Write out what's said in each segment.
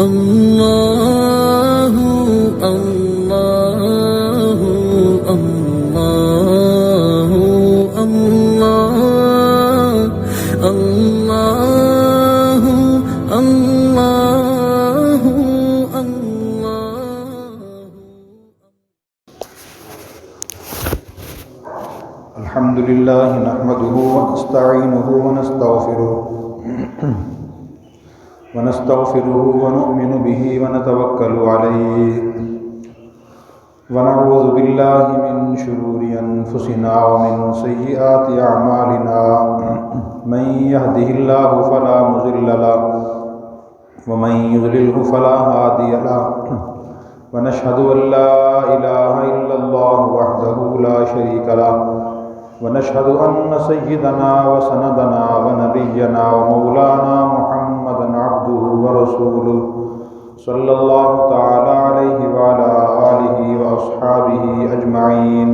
اللہ اللہ اللہ اللہ اللہ اللہ الحمد للہ نحمده ونستعینه ونستغفره ونؤمن به ونتوکل علیہ ونعوذ باللہ من شرور انفسنا ومن سیئات اعمالنا من يهده الله فلا مضل له ومن يضلله فلا هادي له ونشهد ان لا اله الا الله وحده لا شريك له ونشهد ان سيدنا وسندنا ونبينا ومولانا محمدا عبده ورسوله صلى الله تعالى عليه وعلى آله وأصحابه أجمعين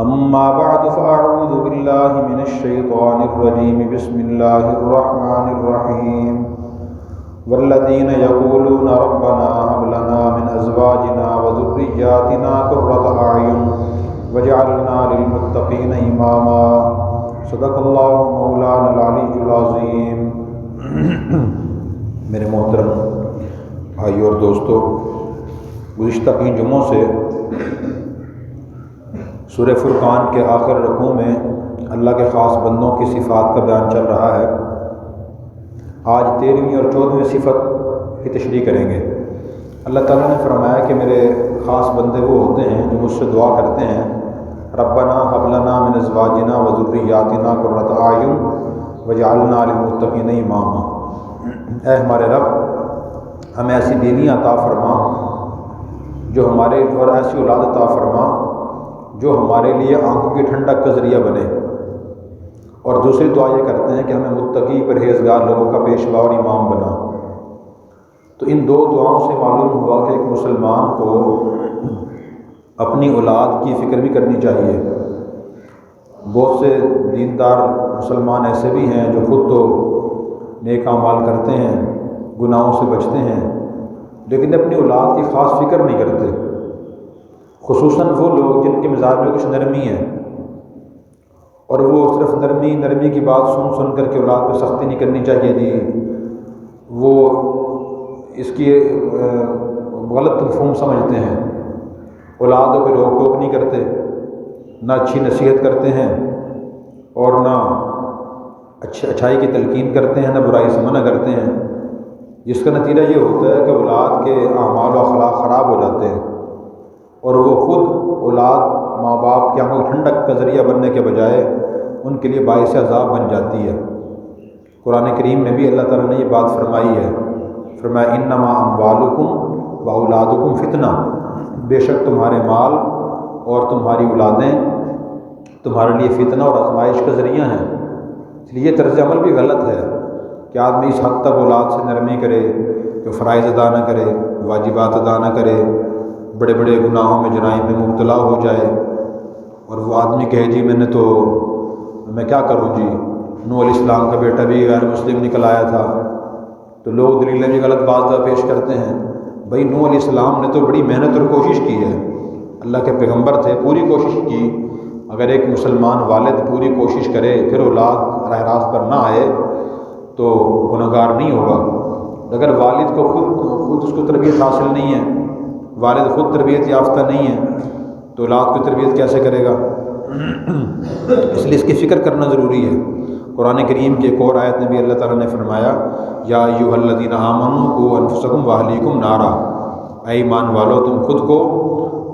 أما بعد فأعوذ بالله من الشيطان الرجيم بسم الله الرحمن الرحيم والذين يقولون ربنا هب لنا من أزواجنا وذرياتنا قرة أعين وجعلنا للمتقين إماما صدق الله مولانا العلي العظيم۔ میرے محترم بھائیو اور دوستو، گزشتہ کئی جمعوں سے سورہ فرقان کے آخر رکوع میں اللہ کے خاص بندوں کی صفات کا بیان چل رہا ہے۔ آج 13ویں اور 14ویں صفت کی تشریح کریں گے۔ اللہ تعالیٰ نے فرمایا کہ میرے خاص بندے وہ ہوتے ہیں جو مجھ سے دعا کرتے ہیں، ربنا هب لنا من ازواجنا وذریاتنا قرۃ اعین وجعلنا للمتقین اماما۔ اے ہمارے رب، ہمیں ایسی بیویاں عطا فرما جو ہمارے اور ایسی اولاد عطا فرما جو ہمارے لیے آنکھوں کی ٹھنڈک کا ذریعہ بنے۔ اور دوسری دعا یہ کرتے ہیں کہ ہمیں متقی پرہیزگار لوگوں کا پیشوا اور امام بنا۔ تو ان دو دعاؤں سے معلوم ہوا کہ ایک مسلمان کو اپنی اولاد کی فکر بھی کرنی چاہیے۔ بہت سے دیندار مسلمان ایسے بھی ہیں جو خود تو نیک اعمال کرتے ہیں، گناہوں سے بچتے ہیں، لیکن اپنی اولاد کی خاص فکر نہیں کرتے، خصوصاً وہ لوگ جن کے مزاج میں کچھ نرمی ہے، اور وہ صرف نرمی کی بات سن کر کے اولاد پہ سختی نہیں کرنی چاہیے جی، وہ اس کی غلط مفہوم سمجھتے ہیں، اولادوں پہ روک ٹوک نہیں کرتے، نہ اچھی نصیحت کرتے ہیں اور نہ اچھائی کی تلقین کرتے ہیں، نہ برائی سے منع کرتے ہیں، جس کا نتیجہ یہ ہوتا ہے کہ اولاد کے اعمال و اخلاق خراب ہو جاتے ہیں، اور وہ خود اولاد ماں باپ کی آنکھوں کی ٹھنڈک کا ذریعہ بننے کے بجائے ان کے لیے باعث عذاب بن جاتی ہے۔ قرآن کریم میں بھی اللہ تعالیٰ نے یہ بات فرمائی ہے، فرمایا انما اموالکم و اولادکم فتنہ، بے شک تمہارے مال اور تمہاری اولادیں تمہارے لیے فتنہ اور آزمائش کا ذریعہ ہیں۔ اس لیے یہ طرز عمل بھی غلط ہے کہ آدمی اس حد تک اولاد سے نرمی کرے کہ فرائض ادا نہ کرے، واجبات ادا نہ کرے، بڑے بڑے گناہوں میں جرائم میں مبتلا ہو جائے، اور وہ آدمی کہے جی میں کیا کروں جی، نوح علیہ السلام کا بیٹا بھی غیر مسلم نکل آیا تھا، تو لوگ دلیلیں بھی غلط بات پیش کرتے ہیں۔ بھائی نوح علیہ السلام نے تو بڑی محنت اور کوشش کی ہے، اللہ کے پیغمبر تھے، پوری کوشش کی۔ اگر ایک مسلمان والد پوری کوشش کرے پھر اولاد راہ راست پر نہ آئے تو گنہگار نہیں ہوگا۔ اگر والد کو خود اس کو تربیت حاصل نہیں ہے، والد خود تربیت یافتہ نہیں ہے، تو اولاد کو تربیت کیسے کرے گا؟ اس لیے اس کی فکر کرنا ضروری ہے۔ قرآن کریم کی ایک اور آیت میں بھی اللہ تعالیٰ نے فرمایا یا ایھا الذین آمنوا قوا انفسکم واہلیکم نارا، اے ایمان والو تم خود کو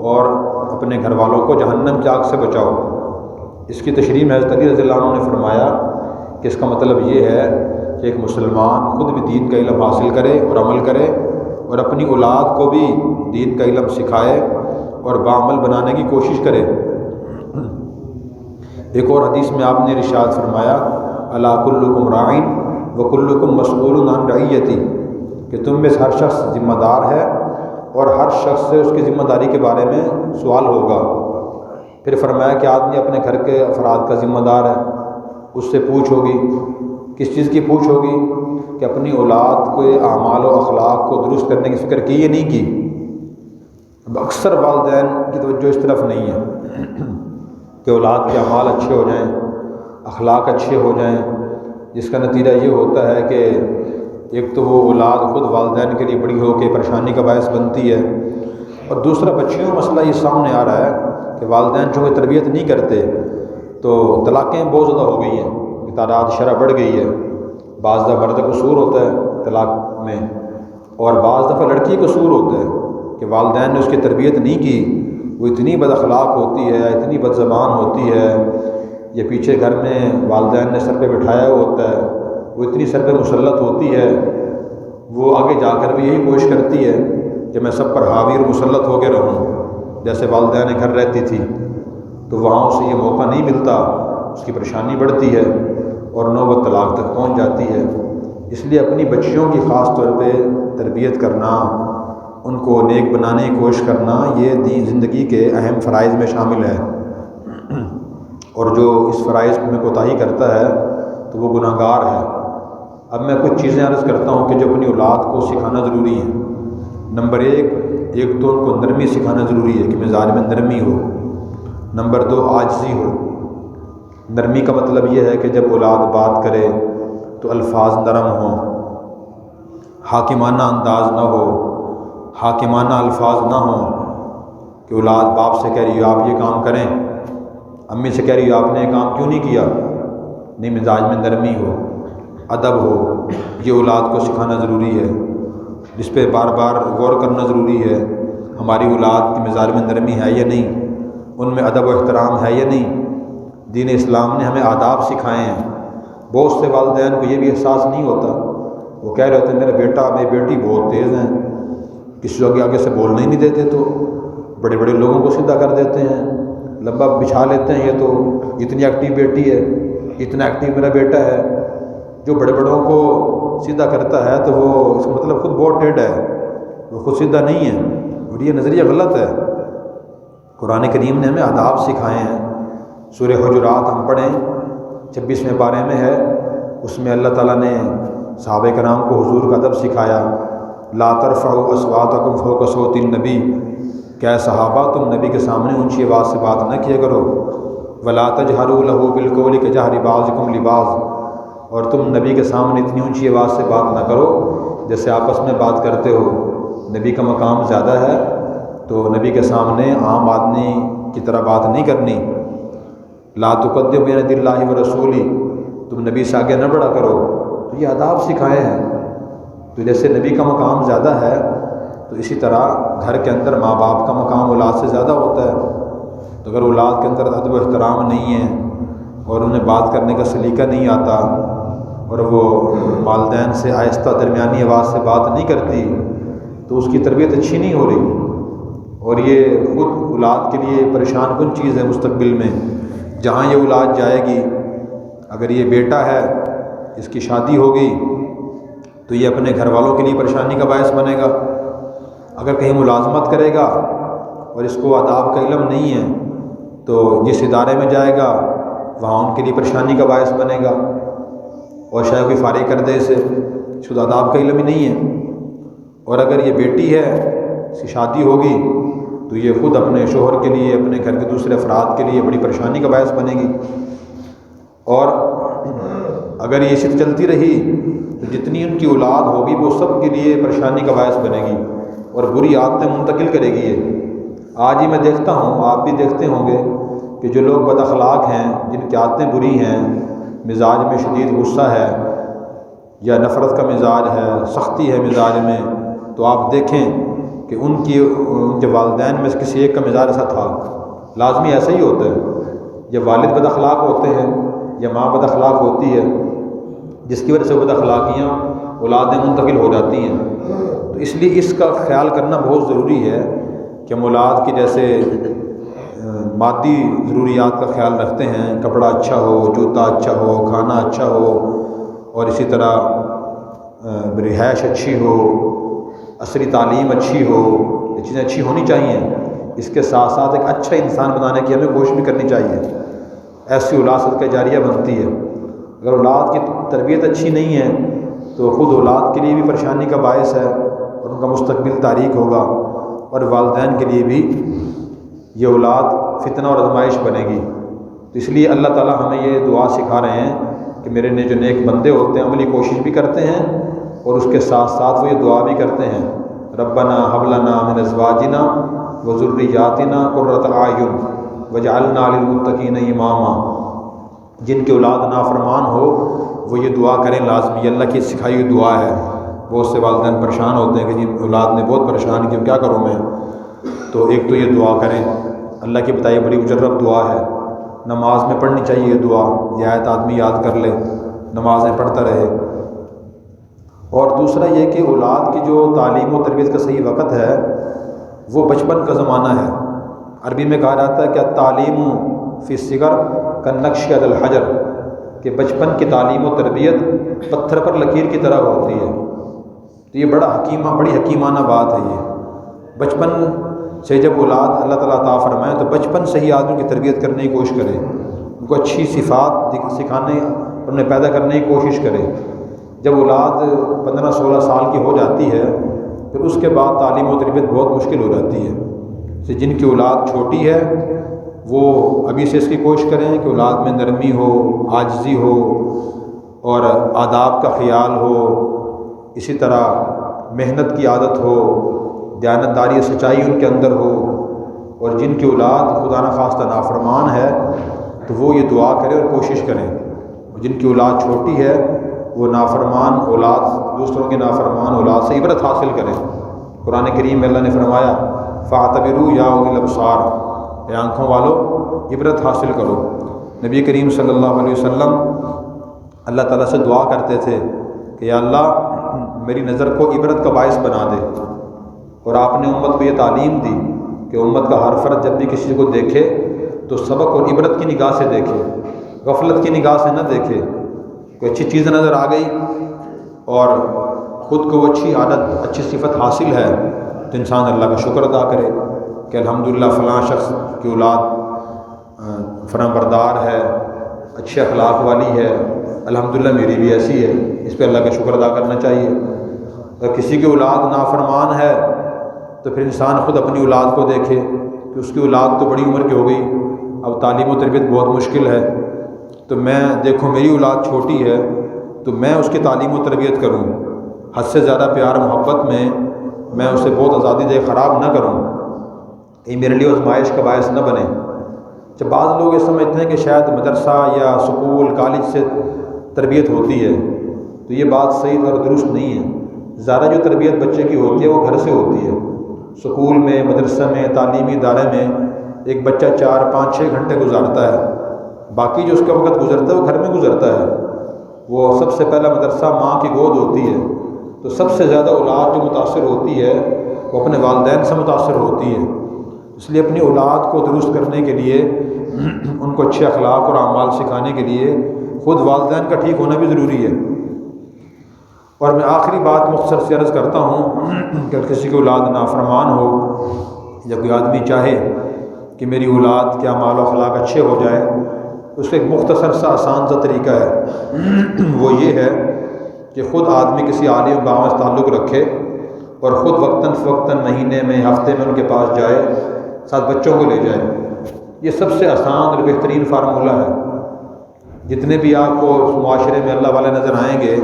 اور اپنے گھر والوں کو جہنم کی آگ سے بچاؤ۔ اس کی تشریح میں حضرت علی رضی اللہ عنہ نے فرمایا کہ اس کا مطلب یہ ہے کہ ایک مسلمان خود بھی دین کا علم حاصل کرے اور عمل کرے، اور اپنی اولاد کو بھی دین کا علم سکھائے اور بعمل بنانے کی کوشش کرے۔ ایک اور حدیث میں آپ نے ارشاد فرمایا الا کلکم راعٍ وکلکم مسئول عن رعیتی، کہ تم میں سے ہر شخص ذمہ دار ہے اور ہر شخص سے اس کی ذمہ داری کے بارے میں سوال ہوگا۔ پھر فرمایا کہ آدمی اپنے گھر کے افراد کا ذمہ دار ہے، اس سے پوچھ ہوگی، کس چیز کی پوچھ ہوگی؟ کہ اپنی اولاد کے اعمال و اخلاق کو درست کرنے کی فکر کی یا نہیں کی؟ اب اکثر والدین کی توجہ اس طرف نہیں ہے کہ اولاد کے اعمال اچھے ہو جائیں، اخلاق اچھے ہو جائیں، جس کا نتیجہ یہ ہوتا ہے کہ ایک تو وہ اولاد خود والدین کے لیے بڑی ہو کے پریشانی کا باعث بنتی ہے، اور دوسرا بچیوں کا مسئلہ یہ سامنے آ رہا ہے کہ والدین چونکہ تربیت نہیں کرتے تو طلاقیں بہت زیادہ ہو گئی ہیں، تعداد شرح بڑھ گئی ہے۔ بعض دفعہ مرد کا قصور ہوتا ہے طلاق میں، اور بعض دفعہ لڑکی کا قصور ہوتا ہے کہ والدین نے اس کی تربیت نہیں کی، وہ اتنی بد اخلاق ہوتی ہے، اتنی بد زبان ہوتی ہے، یا پیچھے گھر میں والدین نے سر پہ بٹھایا ہوا ہوتا ہے، وہ اتنی سر پہ مسلط ہوتی ہے، وہ آگے جا کر بھی یہی کوشش کرتی ہے کہ میں سب پر حاوی اور مسلط ہو کے رہوں، جیسے والدین گھر رہتی تھی، تو وہاں اسے یہ موقع نہیں ملتا، اس کی پریشانی بڑھتی ہے اور نوبت طلاق تک پہنچ جاتی ہے۔ اس لیے اپنی بچیوں کی خاص طور پہ تربیت کرنا، ان کو نیک بنانے کی کوشش کرنا، یہ زندگی کے اہم فرائض میں شامل ہے، اور جو اس فرائض میں کوتاہی کرتا ہے تو وہ گناہ گار ہے۔ اب میں کچھ چیزیں عرض کرتا ہوں کہ جو اپنی اولاد کو سکھانا ضروری ہے۔ نمبر ایک تو ان کو نرمی سکھانا ضروری ہے کہ مزاج میں نرمی ہو۔ نمبر 2 عاجزی ہو۔ نرمی کا مطلب یہ ہے کہ جب اولاد بات کرے تو الفاظ نرم ہوں، حاکمانہ انداز نہ ہو، حاکمانہ الفاظ نہ ہوں کہ اولاد باپ سے کہہ رہی ہے آپ یہ کام کریں، امی سے کہہ رہی ہے آپ نے یہ کام کیوں نہیں کیا۔ نہیں، مزاج میں نرمی ہو، ادب ہو، یہ اولاد کو سکھانا ضروری ہے، جس پہ بار بار غور کرنا ضروری ہے۔ ہماری اولاد کی مزاج میں نرمی ہے یا نہیں، ان میں ادب و احترام ہے یا نہیں۔ دین اسلام نے ہمیں آداب سکھائے ہیں۔ بہت سے والدین کو یہ بھی احساس نہیں ہوتا، وہ کہہ رہے ہوتے ہیں میرا بیٹا میری بیٹی بہت تیز ہیں، کسی کو آگے سے بولنے ہی نہیں دیتے، تو بڑے بڑے لوگوں کو سیدھا کر دیتے ہیں، لمبا بچھا لیتے ہیں، یہ تو اتنی ایکٹیو بیٹی ہے، اتنا ایکٹیو میرا بیٹا ہے۔ جو بڑے بڑوں کو سیدھا کرتا ہے تو وہ اس کا مطلب خود بہت ٹیڑھ ہے، وہ خود سیدھا نہیں ہے، اور یہ نظریہ غلط ہے۔ قرآن کریم نے ہمیں آداب سکھائے ہیں۔ سورہ حجرات ہم پڑھیں، 26ویں پارے میں ہے، اس میں اللہ تعالیٰ نے صحابہ کرام کو حضور کا ادب سکھایا۔ لا ترفعوا اصواتکم فوق صوت النبی، کہ اے صحابہ تم نبی کے سامنے اونچی آواز سے بات نہ کیا کرو۔ ولا تجہروا لہ بالقول کجہر بعضکم لبعض، اور تم نبی کے سامنے اتنی اونچی آواز سے بات نہ کرو جیسے آپس میں بات کرتے ہو۔ نبی کا مقام زیادہ ہے تو نبی کے سامنے عام آدمی کی طرح بات نہیں کرنی۔ لا تقدموا بین یدی اللہ ورسولہ، تم نبی سے آگے نہ بڑھا کرو۔ تو یہ آداب سکھائے ہیں۔ تو جیسے نبی کا مقام زیادہ ہے تو اسی طرح گھر کے اندر ماں باپ کا مقام اولاد سے زیادہ ہوتا ہے۔ تو اگر اولاد کے اندر ادب و احترام نہیں ہے اور انہیں بات کرنے کا سلیقہ نہیں آتا اور وہ والدین سے آہستہ درمیانی آواز سے بات نہیں کرتی تو اس کی تربیت اچھی نہیں ہو رہی، اور یہ خود اولاد کے لیے پریشان کن چیز ہے مستقبل میں۔ جہاں یہ اولاد جائے گی، اگر یہ بیٹا ہے اس کی شادی ہوگی تو یہ اپنے گھر والوں کے لیے پریشانی کا باعث بنے گا۔ اگر کہیں ملازمت کرے گا اور اس کو آداب کا علم نہیں ہے تو جس ادارے میں جائے گا وہاں ان کے لیے پریشانی کا باعث بنے گا، اور شاید کوئی فارغ کر دے اسے، اس کو آداب کا علم ہی نہیں ہے۔ اور اگر یہ بیٹی ہے، اس کی شادی ہوگی تو یہ خود اپنے شوہر کے لیے، اپنے گھر کے دوسرے افراد کے لیے بڑی پریشانی کا باعث بنے گی۔ اور اگر یہ صرف چلتی رہی تو جتنی ان کی اولاد ہوگی وہ سب کے لیے پریشانی کا باعث بنے گی اور بری عادتیں منتقل کرے گی۔ یہ آج ہی میں دیکھتا ہوں، آپ بھی دیکھتے ہوں گے کہ جو لوگ بد اخلاق ہیں، جن کی عادتیں بری ہیں، مزاج میں شدید غصہ ہے یا نفرت کا مزاج ہے، سختی ہے مزاج میں، تو آپ دیکھیں کہ ان کے والدین میں سے کسی ایک کا مزاج ایسا تھا، لازمی ایسا ہی ہوتا ہے۔ یا والد بد اخلاق ہوتے ہیں یا ماں بد اخلاق ہوتی ہے، جس کی وجہ سے بد اخلاقیاں اولادیں منتقل ہو جاتی ہیں۔ تو اس لیے اس کا خیال کرنا بہت ضروری ہے کہ ہم اولاد کی جیسے مادی ضروریات کا خیال رکھتے ہیں، کپڑا اچھا ہو، جوتا اچھا ہو، کھانا اچھا ہو، اور اسی طرح رہائش اچھی ہو، عصری تعلیم اچھی ہو، یہ چیزیں اچھی ہونی چاہیے۔ اس کے ساتھ ساتھ ایک اچھا انسان بنانے کی ہمیں کوشش بھی کرنی چاہیے، ایسی اولاد صدقہ جاریہ بنتی ہے۔ اگر اولاد کی تربیت اچھی نہیں ہے تو خود اولاد کے لیے بھی پریشانی کا باعث ہے اور ان کا مستقبل تاریک ہوگا، اور والدین کے لیے بھی یہ اولاد فتنہ اور آزمائش بنے گی۔ تو اس لیے اللہ تعالیٰ ہمیں یہ دعا سکھا رہے ہیں کہ میرے جو نیک بندے ہوتے ہیں عملی کوشش بھی کرتے ہیں اور اس کے ساتھ ساتھ وہ یہ دعا بھی کرتے ہیں، ربنا ھب لنا من ازواجنا وذریاتنا قرۃ اعین وجعلنا للمتقین اماما۔ جن کی اولاد نافرمان ہو وہ یہ دعا کریں لازمی، یہ اللہ کی سکھائی ہوئی دعا ہے۔ بہت سے والدین پریشان ہوتے ہیں کہ جی اولاد نے بہت پریشان کیا، کیا کروں میں؟ تو ایک تو یہ دعا کریں، اللہ کی بتائی بڑی مجرب دعا ہے، نماز میں پڑھنی چاہیے یہ دعا، یہ آیت آدمی یاد کر لے، نمازیں پڑھتا رہے۔ اور دوسرا یہ کہ اولاد کی جو تعلیم و تربیت کا صحیح وقت ہے وہ بچپن کا زمانہ ہے۔ عربی میں کہا جاتا ہے کہ تعلیم فی الصغر کالنقش علی الحجر، کہ بچپن کی تعلیم و تربیت پتھر پر لکیر کی طرح ہوتی ہے۔ تو یہ بڑی حکیمانہ بات ہے۔ یہ بچپن سے جب اولاد اللہ تعالیٰ عطا فرمائے تو بچپن سے ہی آدمی کی تربیت کرنے کی کوشش کرے، ان کو اچھی صفات سکھانے اور انہیں پیدا کرنے کی کوشش کرے۔ جب اولاد 15-16 سال کی ہو جاتی ہے پھر اس کے بعد تعلیم و تربیت بہت مشکل ہو جاتی ہے۔ جن کی اولاد چھوٹی ہے وہ ابھی سے اس کی کوشش کریں کہ اولاد میں نرمی ہو، عاجزی ہو اور آداب کا خیال ہو، اسی طرح محنت کی عادت ہو، دیانتداری سچائی ان کے اندر ہو۔ اور جن کی اولاد خدا نخواستہ نافرمان ہے تو وہ یہ دعا کرے اور کوشش کریں۔ جن کی اولاد چھوٹی ہے وہ نافرمان اولاد، دوسروں کے نافرمان اولاد سے عبرت حاصل کریں۔ قرآن کریم میں اللہ نے فرمایا فاعتبروا یا اولي الابصار، اے آنکھوں والو عبرت حاصل کرو۔ نبی کریم صلی اللہ علیہ وسلم اللہ تعالیٰ سے دعا کرتے تھے کہ یا اللہ میری نظر کو عبرت کا باعث بنا دے، اور آپ نے امت کو یہ تعلیم دی کہ امت کا ہر فرد جب بھی کسی کو دیکھے تو سبق اور عبرت کی نگاہ سے دیکھے، غفلت کی نگاہ سے نہ دیکھے۔ کوئی اچھی چیز نظر آ گئی اور خود کو وہ اچھی عادت، اچھی صفت حاصل ہے تو انسان اللہ کا شکر ادا کرے کہ الحمدللہ فلاں شخص کی اولاد فرما بردار ہے، اچھے اخلاق والی ہے، الحمدللہ میری بھی ایسی ہے، اس پہ اللہ کا شکر ادا کرنا چاہیے۔ اگر کسی کی اولاد نافرمان ہے تو پھر انسان خود اپنی اولاد کو دیکھے کہ اس کی اولاد تو بڑی عمر کی ہو گئی، اب تعلیم و تربیت بہت مشکل ہے، تو میں دیکھوں میری اولاد چھوٹی ہے تو میں اس کی تعلیم و تربیت کروں، حد سے زیادہ پیار محبت میں اسے بہت آزادی دے خراب نہ کروں، یہ میرے لیے آزمائش کا باعث نہ بنے۔ جب بعض لوگ یہ سمجھتے ہیں کہ شاید مدرسہ یا اسکول کالج سے تربیت ہوتی ہے تو یہ بات صحیح اور درست نہیں ہے۔ زیادہ جو تربیت بچے کی ہوتی ہے وہ گھر سے ہوتی ہے۔ اسکول میں، مدرسہ میں، تعلیمی ادارے میں ایک بچہ 4-5-6 گھنٹے گزارتا ہے، باقی جو اس کا وقت گزرتا ہے وہ گھر میں گزرتا ہے۔ وہ سب سے پہلا مدرسہ ماں کی گود ہوتی ہے، تو سب سے زیادہ اولاد جو متاثر ہوتی ہے وہ اپنے والدین سے متاثر ہوتی ہے۔ اس لیے اپنی اولاد کو درست کرنے کے لیے، ان کو اچھے اخلاق اور اعمال سکھانے کے لیے خود والدین کا ٹھیک ہونا بھی ضروری ہے۔ اور میں آخری بات مختصر سی عرض کرتا ہوں کہ کسی کی اولاد نافرمان ہو یا کوئی آدمی چاہے کہ میری اولاد کے اعمال و اخلاق اچھے ہو جائے، اس کا ایک مختصر سا آسان سا طریقہ ہے، وہ یہ ہے کہ خود آدمی کسی عالم باعث تعلق رکھے اور خود وقتاً فوقتاً مہینے میں، ہفتے میں ان کے پاس جائے، ساتھ بچوں کو لے جائے۔ یہ سب سے آسان اور بہترین فارمولہ ہے۔ جتنے بھی آپ کو معاشرے میں اللہ والے نظر آئیں گے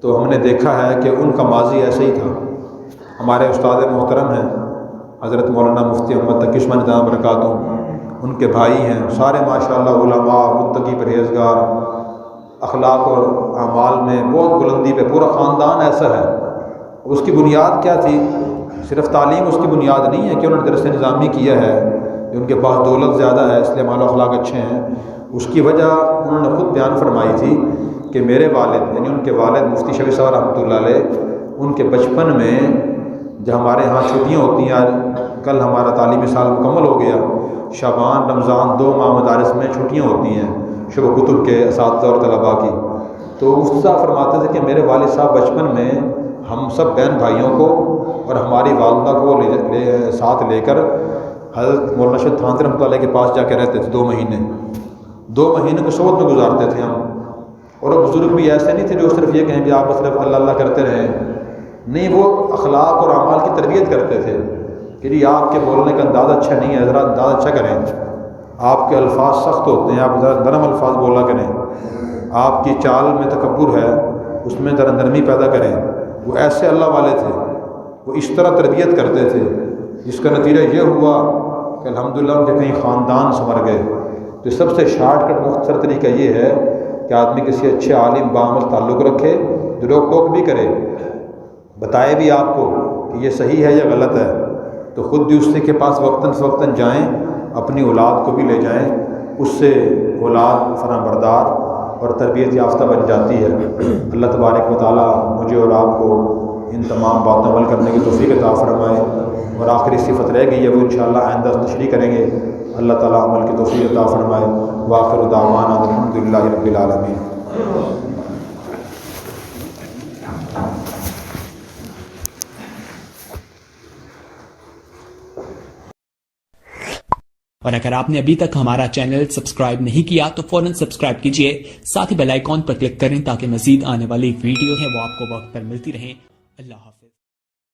تو ہم نے دیکھا ہے کہ ان کا ماضی ایسے ہی تھا۔ ہمارے استاد محترم ہیں حضرت مولانا مفتی محمد تقی عثمانی دامت برکاتہ، ان کے بھائی ہیں، سارے ماشاءاللہ علماء، متقی، پرہیزگار، اخلاق اور اعمال میں بہت بلندی پہ، پورا خاندان ایسا ہے۔ اس کی بنیاد کیا تھی؟ صرف تعلیم اس کی بنیاد نہیں ہے کہ انہوں نے درس نظامی کیا ہے، ان کے پاس دولت زیادہ ہے اس لیے اعمال و اخلاق اچھے ہیں۔ اس کی وجہ انہوں نے خود بیان فرمائی تھی کہ میرے والد، یعنی ان کے والد مفتی شفیع صاحب رحمۃ اللہ علیہ، ان کے بچپن میں جب ہمارے ہاں چھٹیاں ہوتی ہیں، کل ہمارا تعلیمی سال مکمل ہو گیا، شعبان رمضان 2 ماہ مدارس میں چھٹیاں ہوتی ہیں شعبہ کتب کے اساتذہ اور طلباء کی، تو مفتی صاحب فرماتے تھے کہ میرے والد صاحب بچپن میں ہم سب بہن بھائیوں کو اور ہماری والدہ کو ساتھ لے کر حضرت مولانا شاہ تھانوی رحمۃ اللہ علیہ کے پاس جا کے رہتے تھے 2 مہینے کو صحبت میں گزارتے تھے ہم۔ اور وہ بزرگ بھی ایسے نہیں تھے جو صرف یہ کہیں کہ آپ صرف اللہ اللہ کرتے رہیں، نہیں، وہ اخلاق اور اعمال کی تربیت کرتے تھے کہ جی آپ کے بولنے کا انداز اچھا نہیں ہے، ذرا انداز اچھا کریں، آپ کے الفاظ سخت ہوتے ہیں، آپ ذرا نرم الفاظ بولا کریں، آپ کی چال میں تکبر ہے اس میں ذرا نرمی پیدا کریں۔ وہ ایسے اللہ والے تھے، وہ اس طرح تربیت کرتے تھے، جس کا نتیجہ یہ ہوا کہ الحمدللہ ان کے کئی خاندان سنور گئے۔ تو سب سے شارٹ کٹ مختصر طریقہ یہ ہے کہ آدمی کسی اچھے عالم باعمل تعلق رکھے، جو روک ٹوک بھی کرے، بتائے بھی آپ کو کہ یہ صحیح ہے یا غلط ہے، تو خود بھی اس کے پاس وقتاً فوقتاً جائیں، اپنی اولاد کو بھی لے جائیں، اس سے اولاد فرما بردار اور تربیت یافتہ بن جاتی ہے۔ اللہ تبارک و تعالیٰ مجھے اور آپ کو ان تمام باتوں عمل کرنے کی توفیق عطا فرمائے۔ اور آخری صفت رہ گئی ہے، وہ انشاءاللہ آئندہ تشریح کریں گے۔ اللہ تعالیٰ عمل کی توفیق عطا فرمائے۔ وآخر دعوانا الحمدللہ رب العالمین۔ اور اگر آپ نے ابھی تک ہمارا چینل سبسکرائب نہیں کیا تو فوراً سبسکرائب کیجئے، ساتھ ہی بیل آئیکن پر کلک کریں تاکہ مزید آنے والی ویڈیو ہے وہ آپ کو وقت پر ملتی رہیں۔ اللہ حافظ۔